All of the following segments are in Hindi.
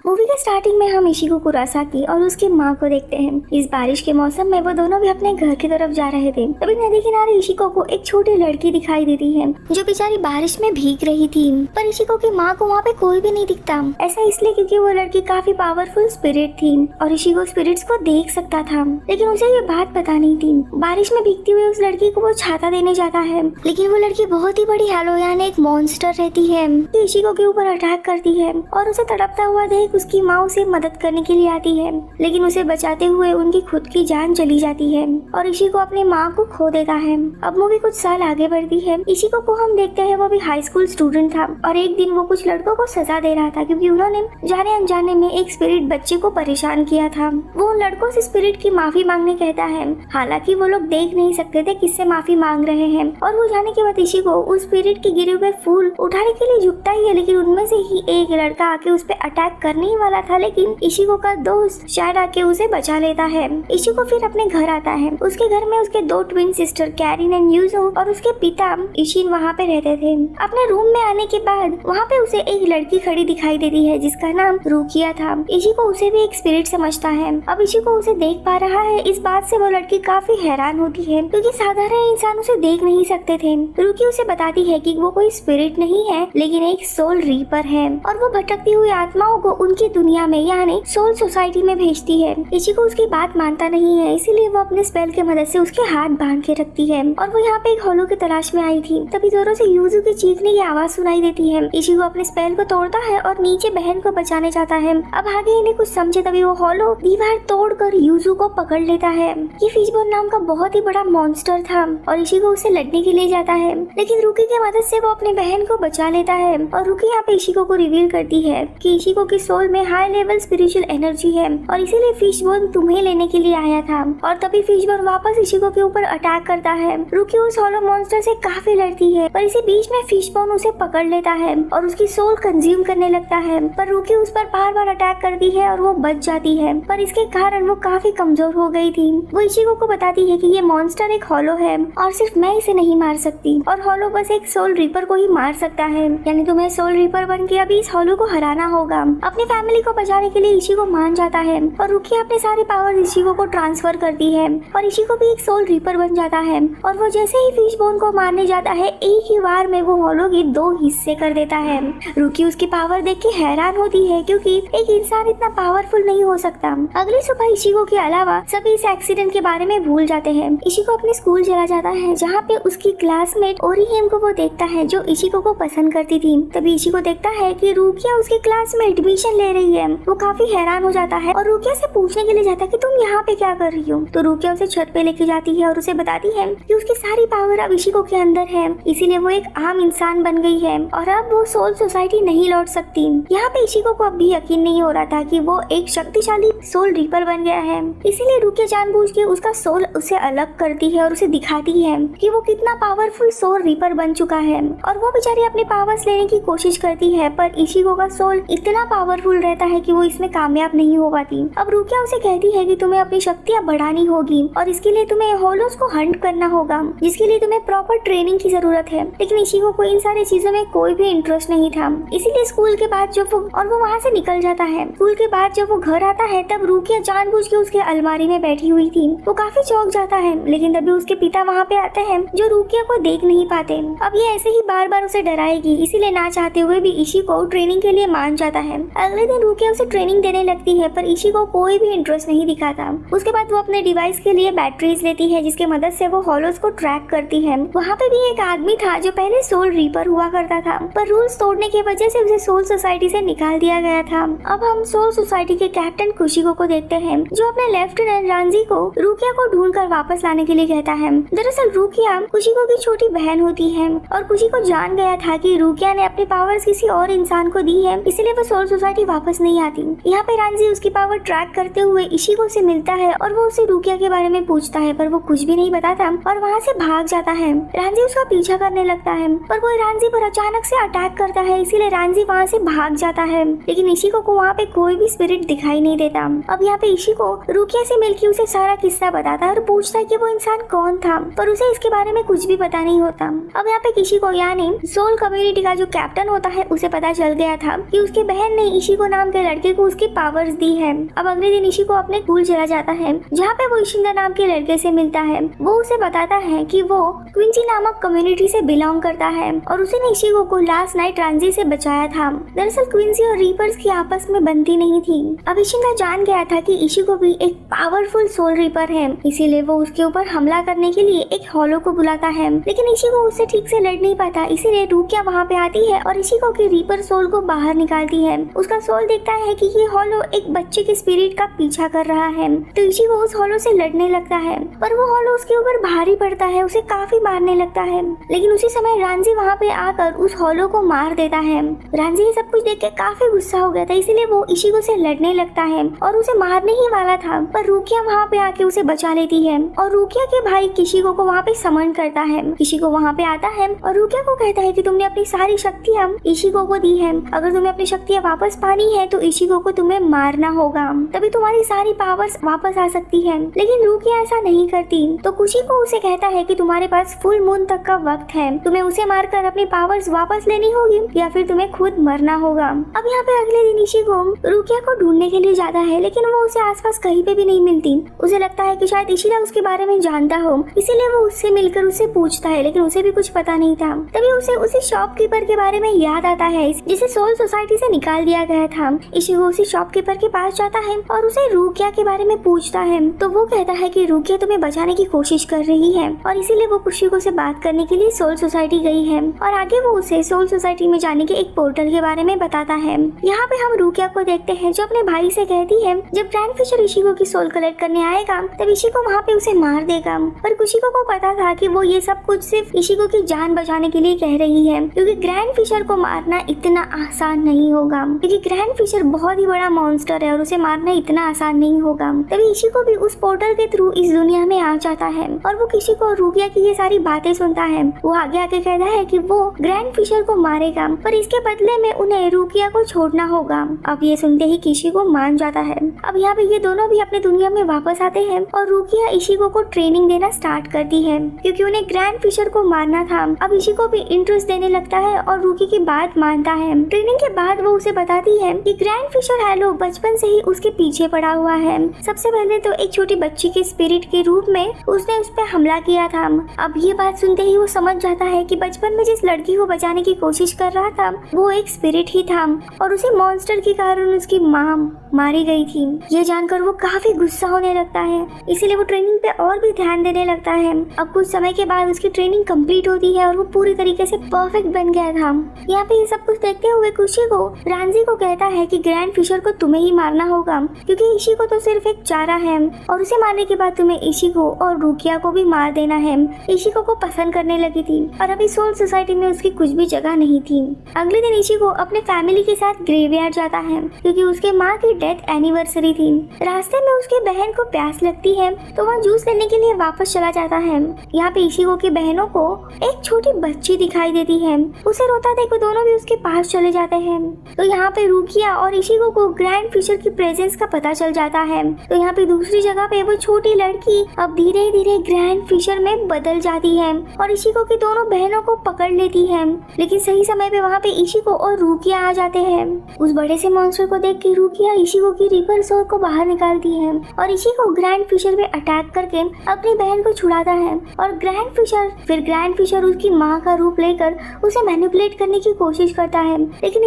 मूवी के स्टार्टिंग में हम इशिको कुरासाकी और उसकी माँ को देखते हैं। इस बारिश के मौसम में वो दोनों भी अपने घर की तरफ जा रहे थे। तभी नदी किनारे इशिको को एक छोटी लड़की दिखाई देती है जो बेचारी बारिश में भीग रही थी, पर इशिको की माँ को वहाँ पे कोई भी नहीं दिखता। ऐसा इसलिए क्योंकि वो लड़की काफी पावरफुल स्पिरिट थी और इशिको स्पिरिट्स को देख सकता था, लेकिन उसे ये बात पता नहीं थी। बारिश में भीगती हुई उस लड़की को वो छाता देने जाता है, लेकिन वो लड़की बहुत ही बड़ी हेलो यानी एक मॉन्स्टर रहती है, इशिको के ऊपर अटैक करती है और उसे तड़पता हुआ देख उसकी माँ उसे मदद करने के लिए आती है, लेकिन उसे बचाते हुए उनकी खुद की जान चली जाती है और इशिको अपनी माँ को खो देता है। अब मूवी कुछ साल आगे बढ़ती है। इशिको को हम देखते हैं वो भी हाई स्कूल स्टूडेंट था और एक दिन वो कुछ लड़कों को सजा दे रहा था क्योंकि उन्होंने जाने अनजाने में एक स्पिरिट बच्चे को परेशान किया था। वो उन लड़कों से स्पिरिट की माफी मांगने कहता है, हालांकि वो लोग देख नहीं सकते थे किससे माफी मांग रहे हैं। और वो जाने के बाद इशिको उस स्पिरिट के गिरे हुए फूल उठाने के लिए झुकता ही है, लेकिन उनमें से ही एक लड़का आके उस पर अटैक करने ही वाला था, लेकिन इशिको का दोस्त शायद आके उसे बचा लेता है। इशिको फिर अपने घर आता है। उसके घर में उसके दो ट्विन सिस्टर कैरिन एंड यूजो और उसके पिता इशिन वहाँ पे रहते थे। अपने रूम में आने के बाद वहाँ पे उसे एक लड़की खड़ी दिखाई देती है जिसका नाम रुकिया था। इशिको उसे भी एक स्पिरिट समझता है। अब इशिको उसे देख पा रहा है। इस बात से वो लड़की काफी हैरान होती है क्योंकि साधारण इंसान उसे देख नहीं सकते थे। रुकी उसे बताती है कि वो कोई स्पिरिट नहीं है लेकिन एक सोल रीपर है और वो भटकती हुई आत्माओं को उनकी दुनिया में यानी सोल सोसाइटी में भेजती है। इशिको उसकी बात मानता नहीं है, इसीलिए वो अपने स्पेल के मदद से उसके हाथ बांध के रखती है और वो यहाँ पे एक होलो की तलाश में आई थी। तभी जोरों से यूजू की चीखने की आवाज सुनाई देती है। इशिको अपने स्पेल को तोड़ता है और नीचे बहन को बचाने जाता है। अब आगे इन्हें कुछ समझे तभी वो होलो दीवार तोड़कर यूजू को पकड़ लेता है। ये फिशबोन नाम का बहुत ही बड़ा मॉन्स्टर था और इशिको उसे लड़ने के लिए जाता है, लेकिन रुकी की मदद से वो अपनी बहन को बचा लेता है। और रुकी यहाँ पे इशिको को रिवील करती है कि इशिको की सोल में हाई लेवल स्पिरिचुअल एनर्जी है और इसीलिए फिशबोन तुम्हें लेने के लिए आया था। और तभी फिशबोन वापस इशिको के ऊपर अटैक करता है। रुकी उस होलो मॉन्स्टर से काफी लड़ती है, पर इसी बीच में फिशबोन उसे पकड़ लेता है और उसकी सोल कंज्यूम करने लगता है। पर रुकी उस पर बार बार अटैक करती है और वो बच जाती है, पर इसके कारण वो काफी कमजोर हो गई थी। वो इशिको को बताती है कि ये मॉन्स्टर एक होलो है और सिर्फ मैं इसे नहीं मार सकती और होलो बस एक सोल रीपर को ही मार सकता है, यानी तुम्हें सोल रीपर बन के अभी इस होलो को हराना होगा। अपनी फैमिली को बचाने के लिए इशिको मान जाता है और रुकी अपने सारे पावर इशिको को ट्रांसफर करती है और इशिको भी एक सोल रीपर बन जाता है। और वो जैसे ही फिशबोन को मारने जाता है एक ही बार में वो होलो के 2 हिस्से कर देता है। रुकी उसकी पावर देख के हैरान होती है क्योंकि एक इंसान इतना पावरफुल नहीं हो सकता। अगली सुबह इशिको के अलावा सभी इस एक्सीडेंट के बारे में भूल जाते हैं। इशिको अपने स्कूल चला जाता है जहाँ पे उसकी क्लासमेट ओरिहिम को वो देखता है जो इशिको को पसंद करती थी। तभी इशिको देखता है कि रुकिया उसकी क्लास में एडमिशन ले रही है। वो काफी हैरान हो जाता है और रुकिया से पूछने के लिए जाता है कि तुम यहाँ पे क्या कर रही हो। तो रुकिया उसे छत पे लेके जाती है और उसे बताती है कि उसकी सारी पावर अब इशिको के अंदर है, इसीलिए वो एक आम इंसान बन गई है और अब वो सोल सोसाइटी नहीं लौट सकती। यहाँ पे इशिको को अब भी यकीन नहीं हो रहा था कि वो एक शक्तिशाली सोल रीपर बन गया है, इसीलिए रुकिया जानबूझ के उसका सोल उसे अलग करती है और उसे दिखाती है कि वो कितना पावरफुल सोल रीपर बन चुका है। और वो बेचारी अपने पावर्स लेने की कोशिश करती है, पर इशिको का सोल इतना पावरफुल रहता है कि वो इसमें कामयाब नहीं हो पाती। अब रुकिया उसे कहती है कि तुम्हें अपनी शक्तियाँ बढ़ानी होगी और इसके लिए तुम्हें होलोस को हंट करना होगा, जिसके लिए तुम्हें प्रॉपर ट्रेनिंग की जरूरत है। लेकिन इशिको को इन सारी चीजों में कोई भी इंटरेस्ट नहीं था, इसीलिए स्कूल के बाद जब वो वहाँ से निकल जाता है। स्कूल के बाद जब वो घर आता है तब रुकिया जानबूझ के उसके अलमारी में बैठी हुई थी। वो काफी चौंक जाता है, लेकिन तभी उसके पिता वहाँ पे आते हैं जो रुकिया को देख नहीं पाते। अब ये ऐसे ही बार बार उसे डराएगी, इसीलिए ना चाहते हुए भी इशिको ट्रेनिंग के लिए मान जाता है। अगले दिन रुकिया उसे ट्रेनिंग देने लगती है, पर इशिको कोई भी इंटरेस्ट नहीं दिखाता। उसके बाद वो अपने डिवाइस के लिए बैटरीज लेती है जिसके मदद से वो होलोस को ट्रैक करती है। वहाँ पे भी एक आदमी था जो पहले सोल रीपर हुआ करता था, पर रूल्स तोड़ने की वजह से उसे सोल सोसाइटी से निकाल दिया गया था। अब हम सोल सोसाइटी के कैप्टन कुशिको को देखते हैं जो अपने लेफ्टिनेंट रांजी को रुकिया को ढूंढकर वापस लाने के लिए कहता है। दरअसल रुकिया कुशिको की छोटी बहन होती है और कुशिको जान गया था कि रुकिया ने अपनी पावर्स किसी और इंसान को दी है, इसलिए वो सोल सोसाइटी वापस नहीं आती। यहाँ पे रांजी उसकी पावर ट्रैक करते हुए इशिको से मिलता है और वो उसे रुकिया के बारे में पूछता है, पर वो कुछ भी नहीं बताता और वहाँ से भाग जाता है। रांजी उसका पीछा करने लगता है, पर वो रांजी पर अचानक से अटैक करता है, इसीलिए रांजी वहाँ से भाग जाता है। लेकिन इशिको को वहाँ पे कोई भी स्पिरिट दिखाई नहीं देता। अब यहाँ पे इशिको रुकिया से मिलके उसे सारा किस्सा बताता है और पूछता है कि वो इंसान कौन था, पर उसे इसके बारे में कुछ भी पता नहीं होता। अब यहाँ पे इशिको यानी सोल कम्युनिटी का जो कैप्टन होता है उसे पता चल गया था कि उसकी बहन ने इशिको नाम के लड़के को उसके पावर्स दी है। अब अगले दिन इशिको अपने स्कूल चला जाता है, जहाँ पे वो इशिंदा नाम के लड़के से मिलता है। वो उसे बताता है कि वो क्विंसी नामक कम्युनिटी से बिलोंग करता है और उसने इशिको को लास्ट नाइट रांजी से बचाया था। दरअसल क्विंसी और रीपर्स की आपस में बनती नहीं थी। अब इशिंदा जान गया था कि इशिको भी एक पावरफुल सोल रीपर है, इसीलिए वो उसके ऊपर हमला करने के लिए एक हॉलो को बुलाता है। लेकिन इशिको उससे ठीक से लड़ नहीं पाता, इसीलिए रूकिया वहाँ पे आती है और इशिको की रीपर सोल को बाहर निकालती है। उसका सोल देखता है कि ये हॉलो एक बच्चे के स्पिरिट का पीछा कर रहा है, तो इशिको उस हॉलो से लड़ने लगता है, पर वो हॉलो उसके ऊपर भारी पड़ता है, उसे काफी मारने लगता है। लेकिन उसी समय रांजी वहाँ पे आकर उस हॉलो को मार देता है। रांजी ये सब कुछ देख के काफी गुस्सा हो गया था, इसीलिए वो इशिको से लड़ने लगता है और उसे मारने ही वाला था, पर रूकिया वहाँ पे आके उसे बचा लेती है और रूकिया के भाई किशिको को वहाँ पे समन करता है। किशिको वहाँ पे आता है और रूकिया को कहता है कि तुमने अपनी सारी शक्तियाँ इशिको को दी है, अगर तुम्हें अपनी शक्तियाँ वापस पानी है तो इशिको को तुम्हें मारना होगा, तभी तुम्हारी सारी पावर्स वापस आ सकती है। लेकिन रूकिया ऐसा नहीं करती, तो किशिको उसे कहता है कि तुम्हारे पास फुल मून तक का वक्त है, तुम्हें उसे मारकर अपनी पावर्स वापस लेनी होगी या फिर तुम्हें खुद मरना होगा। अब यहाँ पे अगले दिन इशिको रूकिया को ढूंढने के लिए जाता है, लेकिन वो उसे आसपास कहीं पे भी नहीं मिलती। उसे लगता है कि शायद इशिदा उसके बारे में जानता हो, इसीलिए वो उससे मिलकर उससे पूछता है, लेकिन उसे भी कुछ पता नहीं था। तभी उसे उसी शॉपकीपर के बारे में याद आता है जिसे सोल सोसाइटी से निकाल दिया गया था। इशिको उसी शॉपकीपर के पास जाता है और उसे रूकिया के बारे में पूछता है, तो वो कहता है कि रूकिया तुम्हें बचाने की कोशिश कर रही है और इसीलिए वो किशिको से बात करने के लिए सोल सोसाइटी गई है और आगे वो उसे सोल सोसाइटी में जाने के एक पोर्टल के बारे में बताता है। यहाँ पे हम रूकिया को देखते हैं जो अपने भाई से कहती है जब ग्रैंड फिशर इशिको की सोल कलेक्ट करने आएगा तब इशिको वहाँ पे उसे मार देगा, पर किशिको को पता था कि वो ये सब कुछ सिर्फ इशिको की जान बचाने के लिए कह रही है, क्योंकि ग्रैंड फिशर को मारना इतना आसान नहीं होगा, क्योंकि ग्रैंड फिशर बहुत ही बड़ा मॉन्स्टर है और उसे मारना इतना आसान नहीं होगा। तभी इशिको भी उस पोर्टल के थ्रू इस दुनिया में आ जाता है और वो किशिको और रूकिया की ये सारी बातें सुनता है। वो आगे आके कहता है कि वो ग्रैंड फिशर को मारेगा, पर इसके बदले में उन्हें रूकिया को छोड़ना होगा। अब ये सुनते ही किशिको मान जाता है। अब यहाँ पे ये दोनों भी अपने दुनिया में वापस आते हैं और रूकिया इशिको को ट्रेनिंग देना स्टार्ट करती है, क्योंकि उन्हें ग्रैंड फिशर को मारना था। अब इशिको भी इंटरेस्ट देने लगता है और रूकी की बात मानता है। ट्रेनिंग के बाद वो उसे बताती है कि ग्रैंड फिशर हैलो बचपन से ही उसके पीछे पड़ा हुआ है। सबसे पहले तो एक छोटी बच्ची के स्पिरिट के रूप में उसने उस पर हमला किया था। अब ये बात सुनते ही वो समझ जाता है कि बचपन में जिस लड़की को बचाने की कोशिश कर रहा था वो एक स्पिरिट ही था और उसी मॉन्स्टर के कारण उसकी माँ मारी गई थी। ये जानकर वो काफी गुस्सा होने लगता है, इसीलिए वो ट्रेनिंग पे और भी ध्यान देने लगता है। अब कुछ समय के बाद उसकी ट्रेनिंग कंप्लीट होती है और वो पूरी तरीके से परफेक्ट बन गया था। यहाँ पे ये सब कुछ देखते हुए किशिको रांजी को कहता है कि ग्रैंड फिशर को तुम्हें ही मारना होगा, क्योंकि इशिको तो सिर्फ एक चारा है और उसे मारने के बाद तुम्हें इशिको और रूकिया को भी मार देना है। इशिको को पसंद करने लगी थी और अभी सोल सोसाइटी में उसकी कुछ भी जगह नहीं थी। अगले दिन इशिको अपने फैमिली के साथ ग्रेवयार्ड जाता है, क्योंकि उसके माँ की डेथ एनिवर्सरी थी। रास्ते में उसकी बहन को प्यास लगती है तो वह जूस लेने के लिए वापस चला जाता है। यहाँ पे इशिको की बहनों को एक छोटी बच्ची दिखाई देती है, उसे रोता देख वो दोनों भी उसके पास चले जाते हैं। तो यहाँ पे रूकिया और इशिको को ग्रैंड फिशर की प्रेजेंस का पता चल जाता है। तो यहाँ पे दूसरी जगह पे वो छोटी लड़की अब धीरे धीरे ग्रैंड फिशर में बदल जाती है और इशिको की दोनों बहनों को पकड़ लेती है। लेकिन सही समय पे वहाँ पे इशिको और रूकिया आ जाते हैं। उस बड़े से मॉन्स्टर को देख के रूकिया इशिको की रीपर सोल को बाहर निकालती है और इशिको ग्रैंड फिशर पे अटैक करके अपनी बहन को छुड़ाता है और ग्रैंड फिशर उसकी माँ का रूप लेकर उसे मैनिपुलेट करने की कोशिश करता है। लेकिन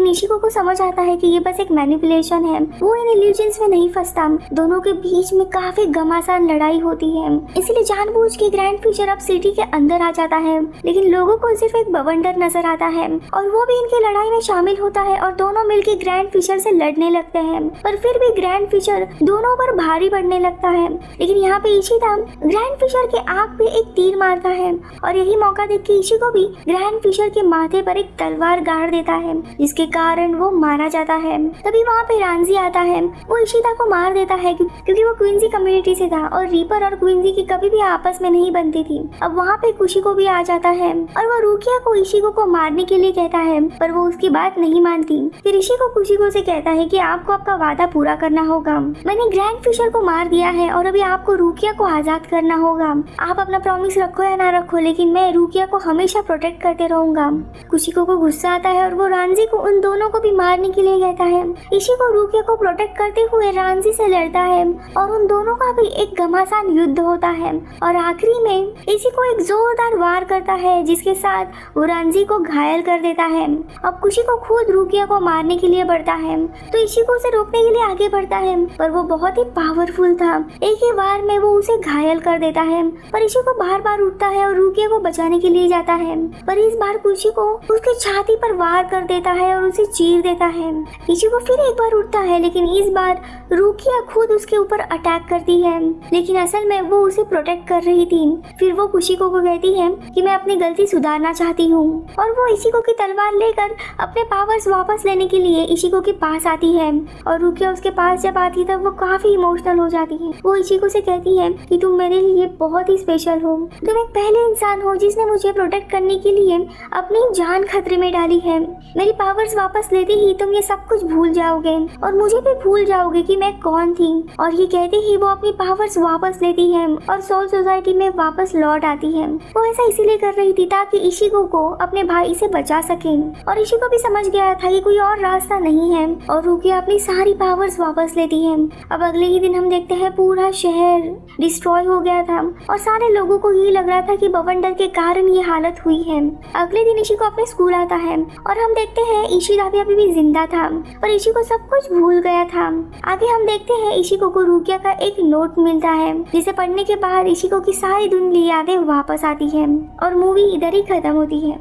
इशिको को समझ आता है कि ये बस एक मैनिपुलेशन है। वो इन इल्यूजन्स में नहीं फंसता। दोनों के बीच में काफी घमासान लड़ाई होती है, इसलिए जानबूझ के ग्रैंड फिशर अब सिटी के अंदर आ जाता है। लेकिन लोगों को सिर्फ एक बवंडर नजर आता है और वो भी इनकी लड़ाई में शामिल होता है और दोनों मिलकर ग्रैंड फिशर से लड़ने लगते हैं, पर फिर भी ग्रैंड फिशर दोनों पर भारी पड़ने लगता है। लेकिन यहाँ पे इशिता ग्रैंड फिशर के आंख पे एक तीर मारता है और यही मौका देख के इशिको भी ग्रैंड फिशर के माथे पर एक तलवार गाड़ देता है, जिसके कारण वो मारा जाता है। तभी वहाँ पे रांजी आता है, वो इशिता को मार देता है क्योंकि वो क्विंसी कम्युनिटी से था और रीपर और क्विंसी की कभी भी आपस में नहीं बनती थी। अब वहाँ पे किशिको भी आ जाता है और वो रूकिया को इशिको को मारने के लिए कहता है, पर वो उसकी बात नहीं मानती। फिर इशिको किशिको से कहता है कि आपको आपका वादा पूरा करना होगा। मैंने ग्रैंड फिशर को मार दिया है और अभी आपको रूकिया को आजाद करना होगा। आप अपना प्रॉमिस रखो या ना रखो, लेकिन मैं रूकिया को हमेशा प्रोटेक्ट करते रहूंगा। किशिको को गुस्सा आता है और वो रांझी को उन दोनों को भी मारने के लिए कहता है। इशिको रुकिया को प्रोटेक्ट करते हुए रांझी से लड़ता है और उन दोनों का भी एक घमासान युद्ध होता है और आखिरी में इशिको एक जोरदार वार करता है जिसके साथ वो रांझी को घायल कर देता है। अब कुशिको खुद रुकिया को मारने के लिए बढ़ता है तो इशिको उसे रोकने के लिए आगे बढ़ता है पर वो बहुत ही पावरफुल था। एक ही वार में वो उसे घायल कर देता है पर इशिको बार बार उठता है और रुकिया को बचाने के लिए जाता है पर इस बार कुशिको उसके छाती पर वार कर देता है और उसे चीर देता है। इशिको फिर एक बार उठता है लेकिन इस बार रुकिया खुद उसके ऊपर अटैक करती है लेकिन असल में वो उसे प्रोटेक्ट कर रही थी। फिर वो कुशिको को कहती है कि मैं अपनी गलती सुधारना चाहती हूँ और वो इशिको की तलवार लेकर अपने पावर्स वापस लेने के लिए इशिको के पास आती है और रुकिया उसके पास जब आती है तब वो काफी इमोशनल हो जाती है। वो इशिको से कहती है कि तुम मेरे लिए बहुत ही स्पेशल हो, तुम एक पहले इंसान हो जिसने मुझे प्रोटेक्ट करने के लिए अपनी जान खतरे में डाली है। मेरी पावर्स वापस लेते ही तुम ये सब कुछ भूल जाओगे और मुझे भी भूल जाओगे कि मैं कौन थी। और ये कहते ही वो अपनी पावर्स वापस लेती है और सोल सोसाइटी में वापस लौट आती है। वो ऐसा इसीलिए कर रही थी ताकि इशिको को अपने भाई से बचा सके और इशिको भी समझ गया था कि कोई और रास्ता नहीं है और रुकिया अपनी सारी पावर्स वापस लेती है। अब अगले ही दिन हम देखते हैं पूरा शहर डिस्ट्रॉय हो गया था और सारे लोगों को ये लग रहा था कि बवंडर के कारण ये हालत हुई है। अगले दिन इशिको अपने स्कूल आता है और हम देखते हैं इशिदा भी अभी भी जिंदा था और इशिको सब कुछ भूल गया था। आगे हम देखते हैं इशिको को रुकिया का एक नोट मिलता है जिसे पढ़ने के बाद इशिको की सारी धुंधली यादें वापस आती है और मूवी इधर ही खत्म होती है।